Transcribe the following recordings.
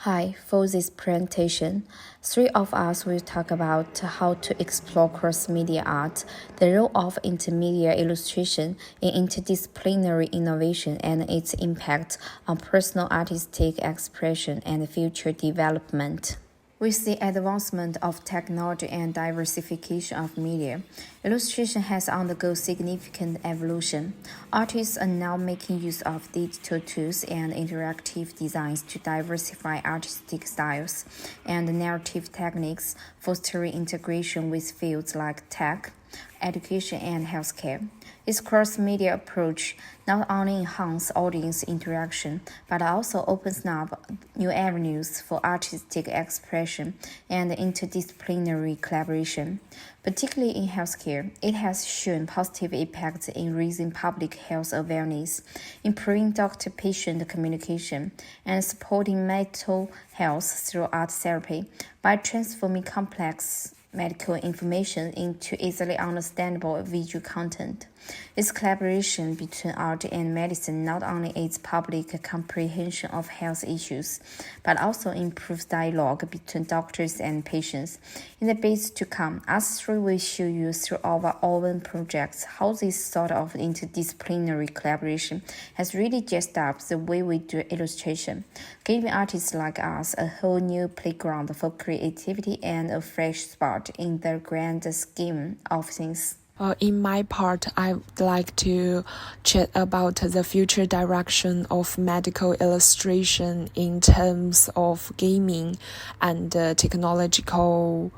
Hi, for this presentation, three of us will talk about how to explore cross-media art, the role of intermedia illustration in interdisciplinary innovation and its impact on personal artistic expression and future development. With the advancement of technology and diversification of media, illustration has undergone significant evolution. Artists are now making use of digital tools and interactive designs to diversify artistic styles and narrative techniques, fostering integration with fields like tech, education, and healthcare. This cross-media approach not only enhances audience interaction, but also opens up new avenues for artistic expression and interdisciplinary collaboration. Particularly in healthcare, it has shown positive impacts in raising public health awareness, improving doctor-patient communication, and supporting mental health through art therapy by transforming complex medical information into easily understandable visual content. This collaboration between art and medicine not only aids public comprehension of health issues, but also improves dialogue between doctors and patients. In the bits to come, us three will show you through our own projects how this sort of interdisciplinary collaboration has really jazzed up the way we do illustration, giving artists like us a whole new playground for creativity and a fresh spot in the grand scheme of things. In my part, I would like to chat about the future direction of medical illustration in terms of gaming and technological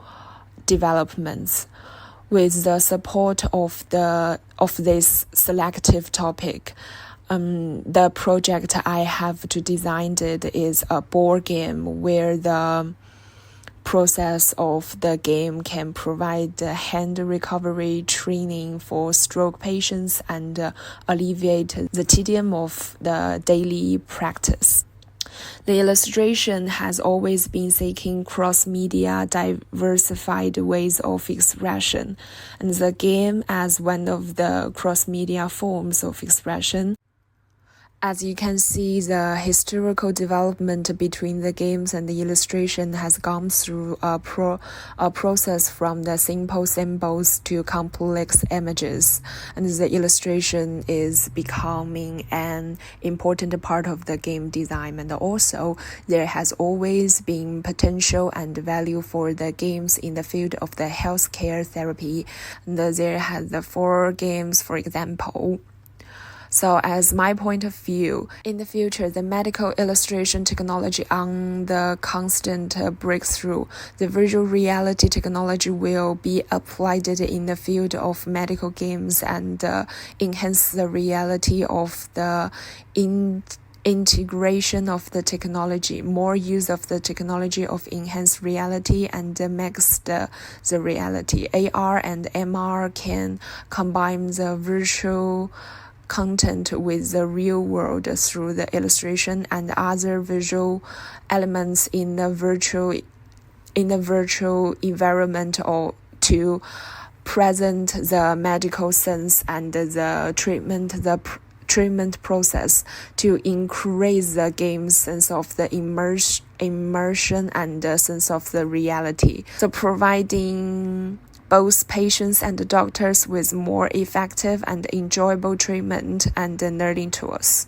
developments. With the support of this selective topic, the project I have to design it is a board game where the process of the game can provide hand recovery training for stroke patients and alleviate the tedium of the daily practice. The illustration has always been seeking cross-media diversified ways of expression, and the game as one of the cross-media forms of expression. As you can see, the historical development between the games and the illustration has gone through a process from the simple symbols to complex images, and the illustration is becoming an important part of the game design. And also, there has always been potential and value for the games in the field of the healthcare therapy. And there has the 4 games, for example. So as my point of view, in the future, the medical illustration technology on the constant breakthrough, the virtual reality technology will be applied in the field of medical games and enhance the reality of the integration of the technology, more use of the technology of enhanced reality and mixed the reality. AR and MR can combine the virtual content with the real world through the illustration and other visual elements in the virtual environment, or to present the medical sense and the treatment process to increase the game's sense of the immersion and the sense of the reality. So providing both patients and doctors with more effective and enjoyable treatment and learning tools.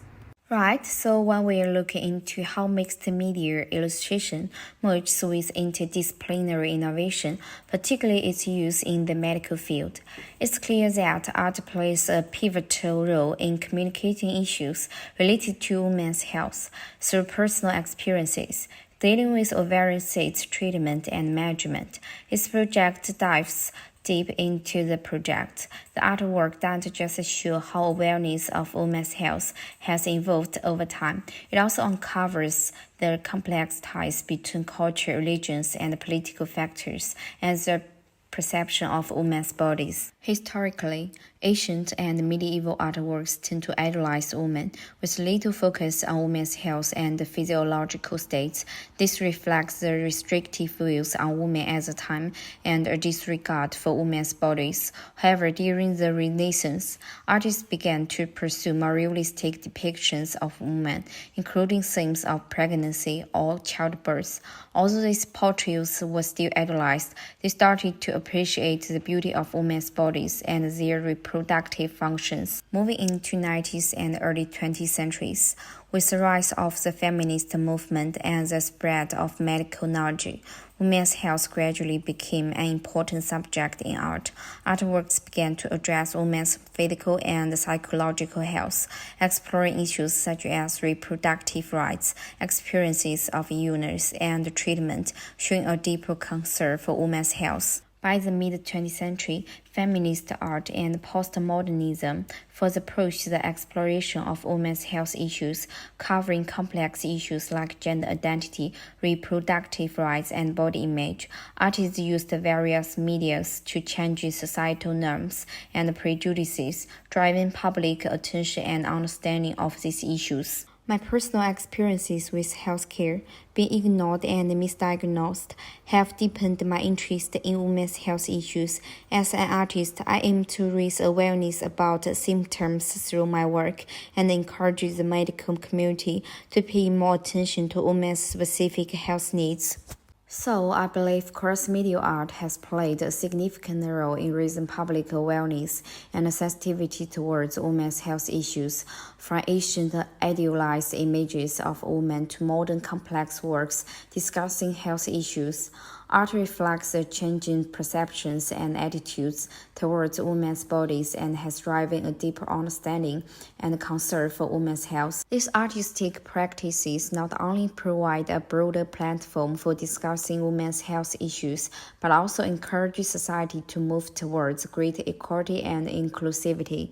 Right, so when we are looking into how mixed media illustration merges with interdisciplinary innovation, particularly its use in the medical field, it's clear that art plays a pivotal role in communicating issues related to women's health through personal experiences. Dealing with ovarian cyst treatment and management, this project dives deep into the project. The artwork doesn't just show how awareness of women's health has evolved over time. It also uncovers the complex ties between culture, religions, and political factors and the perception of women's bodies. Historically, Ancient and medieval artworks tend to idolize women, with little focus on women's health and physiological states. This reflects the restrictive views on women at the time and a disregard for women's bodies. However, during the Renaissance, artists began to pursue more realistic depictions of women, including themes of pregnancy or childbirth. Although these portrayals were still idolized, they started to appreciate the beauty of women's bodies and their reproductive functions. Moving into 19th and early 20th centuries, with the rise of the feminist movement and the spread of medical knowledge, women's health gradually became an important subject in art. Artworks began to address women's physical and psychological health, exploring issues such as reproductive rights, experiences of illness, and treatment, showing a deeper concern for women's health. By the mid-20th century, feminist art and postmodernism further pushed the exploration of women's health issues, covering complex issues like gender identity, reproductive rights, and body image. Artists used various media to change societal norms and prejudices, driving public attention and understanding of these issues. My personal experiences with healthcare, being ignored and misdiagnosed, have deepened my interest in women's health issues. As an artist, I aim to raise awareness about symptoms through my work and encourage the medical community to pay more attention to women's specific health needs. So, I believe cross-media art has played a significant role in raising public awareness and sensitivity towards women's health issues, from ancient idealized images of women to modern complex works discussing health issues. Art reflects the changing perceptions and attitudes towards women's bodies and has driven a deeper understanding and concern for women's health. These artistic practices not only provide a broader platform for discussing women's health issues, but also encourage society to move towards greater equality and inclusivity.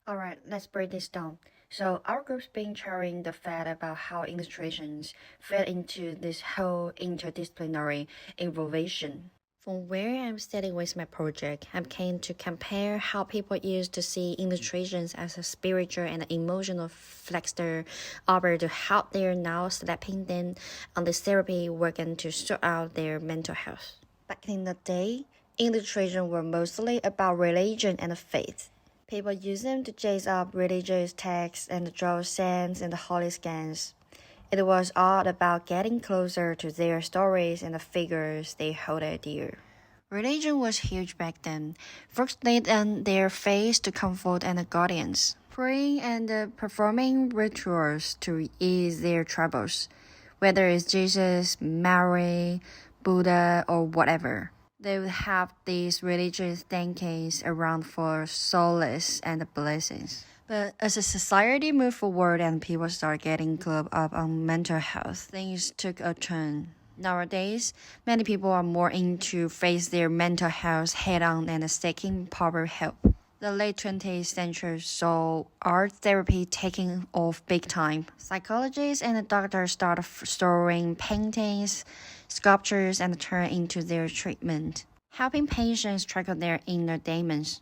Alright, let's break this down. So our group's been sharing the fact about how illustrations fit into this whole interdisciplinary innovation. From where I'm studying with my project, I'm keen to compare how people used to see illustrations as a spiritual and emotional flexor over to how they're now stepping in on this therapy working to sort out their mental health. Back in the day, illustrations were mostly about religion and faith. People use them to chase up religious texts and draw saints and holy scans. It was all about getting closer to their stories and the figures they hold dear. Religion was huge back then. Folks laid on their faith to comfort and guardians, praying and performing rituals to ease their troubles, whether it's Jesus, Mary, Buddha, or whatever. They would have these religious thinkings around for solace and blessings. But as a society moved forward and people started getting clubbed up on mental health, things took a turn. Nowadays, many people are more into face their mental health head-on and seeking proper help. The late 20th century saw art therapy taking off big time. Psychologists and doctors started storing paintings, sculptures, and turn into their treatment, helping patients track their inner demons.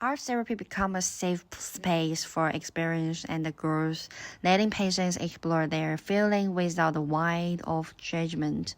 Art therapy became a safe space for experience and growth, letting patients explore their feelings without the weight of judgment.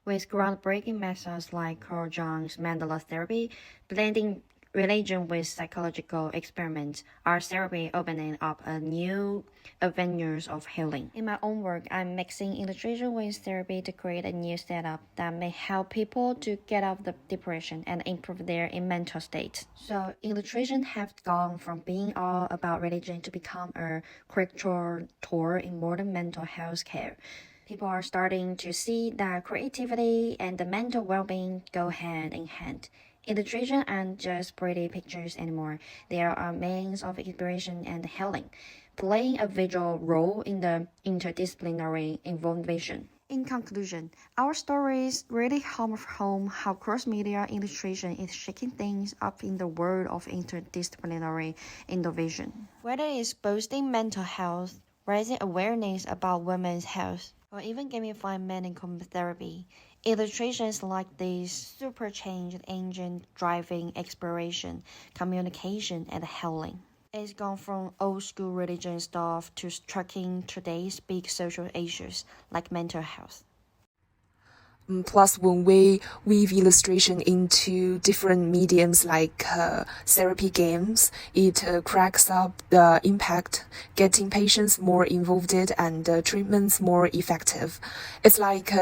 With groundbreaking methods like Carl Jung's mandala therapy, blending religion with psychological experiments, art therapy opening up a new avenues of healing. In my own work, I'm mixing illustration with therapy to create a new setup that may help people to get out of the depression and improve their mental state. So illustration have gone from being all about religion to become a curricular tool in modern mental health care. People are starting to see that creativity and the mental well-being go hand in hand. Illustration aren't just pretty pictures anymore. They are a means of inspiration and healing, playing a vital role in the interdisciplinary innovation. In conclusion, our stories really hammer home how cross-media illustration is shaking things up in the world of interdisciplinary innovation. Whether it's boosting mental health, raising awareness about women's health, or even gamifying medical therapy, Illustrations like this superchange engine driving exploration, communication, and healing. It's gone from old school religion stuff to tracking today's big social issues like mental health. Plus, when we weave illustration into different mediums like therapy games, it cracks up the impact, getting patients more involved and treatments more effective. It's like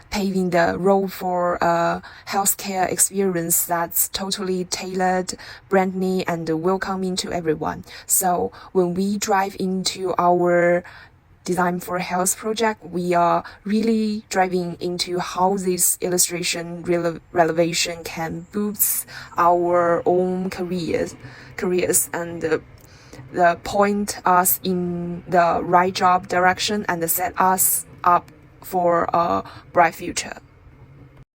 paving the road for a healthcare experience that's totally tailored, brand new, and welcoming to everyone. So when we drive into our Design for Health project, we are really driving into how this illustration relevation can boost our own careers and point us in the right job direction and set us up for a bright future.